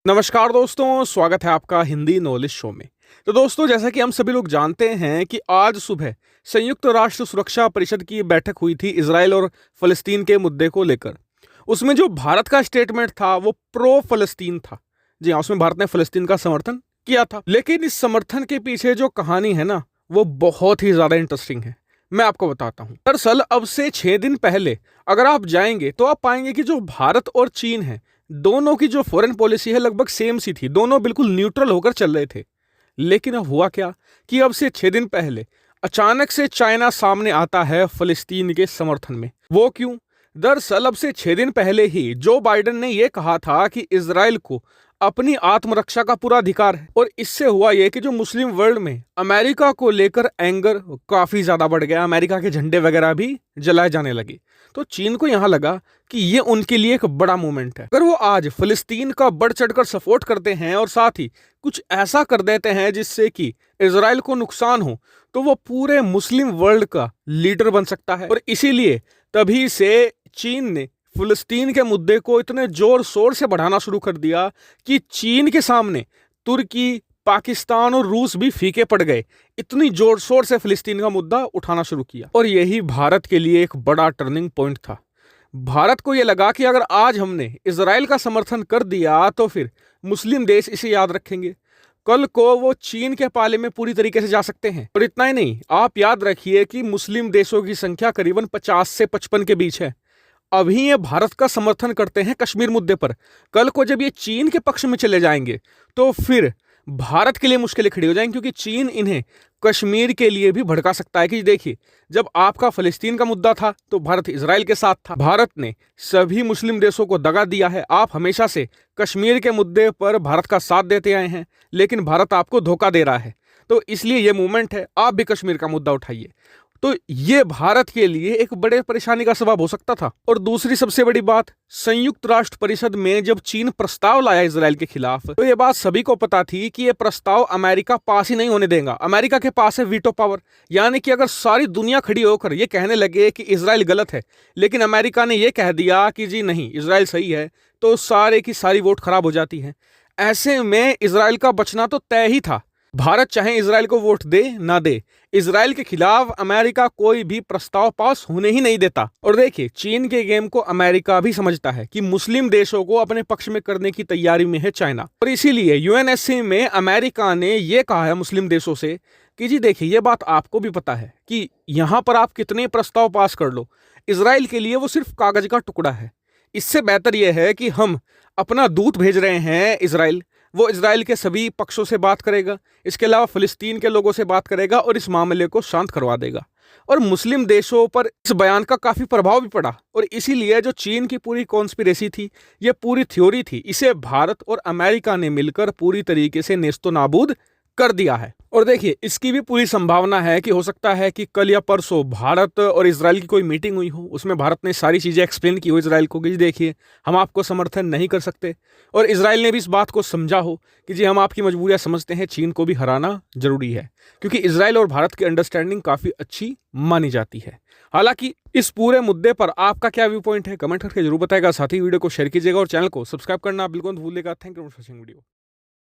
नमस्कार दोस्तों, स्वागत है आपका हिंदी नॉलेज शो में। तो दोस्तों, जैसा कि हम सभी लोग जानते हैं कि आज सुबह संयुक्त राष्ट्र सुरक्षा परिषद की बैठक हुई थी इजराइल और फलस्तीन के मुद्दे को लेकर। उसमें जो भारत का स्टेटमेंट था वो प्रो फलस्तीन था। जी हाँ, उसमें भारत ने फलस्तीन का समर्थन किया था। लेकिन इस समर्थन के पीछे जो कहानी है ना, वो बहुत ही ज्यादा इंटरेस्टिंग है। मैं आपको बताता हूँ। दरअसल अब से 6 दिन पहले अगर आप जाएंगे तो आप पाएंगे कि जो भारत और चीन है, दोनों की जो फॉरेन पॉलिसी है लगभग सेम सी थी। दोनों बिल्कुल न्यूट्रल होकर चल रहे थे। लेकिन अब हुआ क्या कि अब से 6 दिन पहले अचानक से चाइना सामने आता है फलस्तीन के समर्थन में। वो क्यों? दरअसल अब से 6 दिन पहले ही जो बाइडेन ने यह कहा था कि इजराइल को अपनी आत्मरक्षा का पूरा अधिकार है। और इससे हुआ यह कि जो मुस्लिम वर्ल्ड में अमेरिका को लेकर एंगर काफी ज्यादा बढ़ गया। अमेरिका के झंडे वगैरह भी जलाए जाने लगे। तो चीन को यहां लगा कि ये उनके लिए एक बड़ा मूवमेंट है। अगर वो आज फिलिस्तीन का बढ़ चढ़कर सपोर्ट करते हैं और साथ ही कुछ ऐसा कर देते हैं जिससे कि इजराइल को नुकसान हो, तो वो पूरे मुस्लिम वर्ल्ड का लीडर बन सकता है। और इसीलिए तभी से चीन ने फिलिस्तीन के मुद्दे को इतने जोर शोर से बढ़ाना शुरू कर दिया कि चीन के सामने तुर्की, पाकिस्तान और रूस भी फीके पड़ गए। इतनी जोर शोर से फिलिस्तीन का मुद्दा उठाना शुरू किया। और यही भारत के लिए एक बड़ा टर्निंग पॉइंट था। भारत को यह लगा कि अगर आज हमने इजराइल का समर्थन कर दिया तो फिर मुस्लिम देश इसे याद रखेंगे। कल को वो चीन के पाले में पूरी तरीके से जा सकते हैं। और इतना ही नहीं, आप याद रखिए कि मुस्लिम देशों की संख्या करीबन 50 से 55 के बीच है। अभी ये भारत का समर्थन करते हैं कश्मीर मुद्दे पर। कल को जब ये चीन के पक्ष में चले जाएंगे तो फिर भारत के लिए मुश्किलें खड़ी हो जाएंगी, क्योंकि चीन इन्हें कश्मीर के लिए भी भड़का सकता है कि देखिए, जब आपका फलस्तीन का मुद्दा था तो भारत इजराइल के साथ था। भारत ने सभी मुस्लिम देशों को दगा दिया है। आप हमेशा से कश्मीर के मुद्दे पर भारत का साथ देते आए हैं, लेकिन भारत आपको धोखा दे रहा है। तो इसलिए यह मूवमेंट है, आप भी कश्मीर का मुद्दा उठाइए। तो ये भारत के लिए एक बड़े परेशानी का सबब हो सकता था। और दूसरी सबसे बड़ी बात, संयुक्त राष्ट्र परिषद में जब चीन प्रस्ताव लाया इजराइल के खिलाफ, तो ये बात सभी को पता थी कि ये प्रस्ताव अमेरिका पास ही नहीं होने देगा। अमेरिका के पास है वीटो पावर। यानी कि अगर सारी दुनिया खड़ी होकर ये कहने लगे कि इजराइल गलत है, लेकिन अमेरिका ने यह कह दिया कि जी नहीं, इजराइल सही है, तो सारे की सारी वोट खराब हो जाती है। ऐसे में इजराइल का बचना तो तय ही था। भारत चाहे इजराइल को वोट दे ना दे, इजराइल के खिलाफ अमेरिका कोई भी प्रस्ताव पास होने ही नहीं देता। और देखिए, चीन के गेम को अमेरिका भी समझता है कि मुस्लिम देशों को अपने पक्ष में करने की तैयारी में है चाइना। और इसीलिए यूएनएससी में अमेरिका ने यह कहा है मुस्लिम देशों से कि जी देखिए, यह बात आपको भी पता है कि यहां पर आप कितने प्रस्ताव पास कर लो, इजराइल के लिए वो सिर्फ कागज का टुकड़ा है। इससे बेहतर यह है कि हम अपना दूत भेज रहे हैं इजराइल। वो इजराइल के सभी पक्षों से बात करेगा, इसके अलावा फिलिस्तीन के लोगों से बात करेगा और इस मामले को शांत करवा देगा। और मुस्लिम देशों पर इस बयान का काफी प्रभाव भी पड़ा। और इसीलिए जो चीन की पूरी कॉन्स्पिरेसी थी, ये पूरी थ्योरी थी, इसे भारत और अमेरिका ने मिलकर पूरी तरीके से नेस्तो नाबूद कर दिया है। और देखिए, इसकी भी पूरी संभावना है कि हो सकता है कि कल या परसों भारत और इजराइल की कोई मीटिंग हुई हो, उसमें भारत ने सारी चीजें एक्सप्लेन की हो इजराइल को कि जी देखिए, हम आपको समर्थन नहीं कर सकते। और इजराइल ने भी इस बात को समझा हो कि जी हम आपकी मजबूरियां समझते हैं, चीन को भी हराना जरूरी है, क्योंकि इजराइल और भारत की अंडरस्टैंडिंग काफी अच्छी मानी जाती है। हालांकि इस पूरे मुद्दे पर आपका क्या व्यू पॉइंट है, कमेंट करके जरूर बताएगा। साथ ही वीडियो को शेयर कीजिएगा और चैनल को सब्सक्राइब करना बिल्कुल मत भूलिएगा। Thank you for watching video.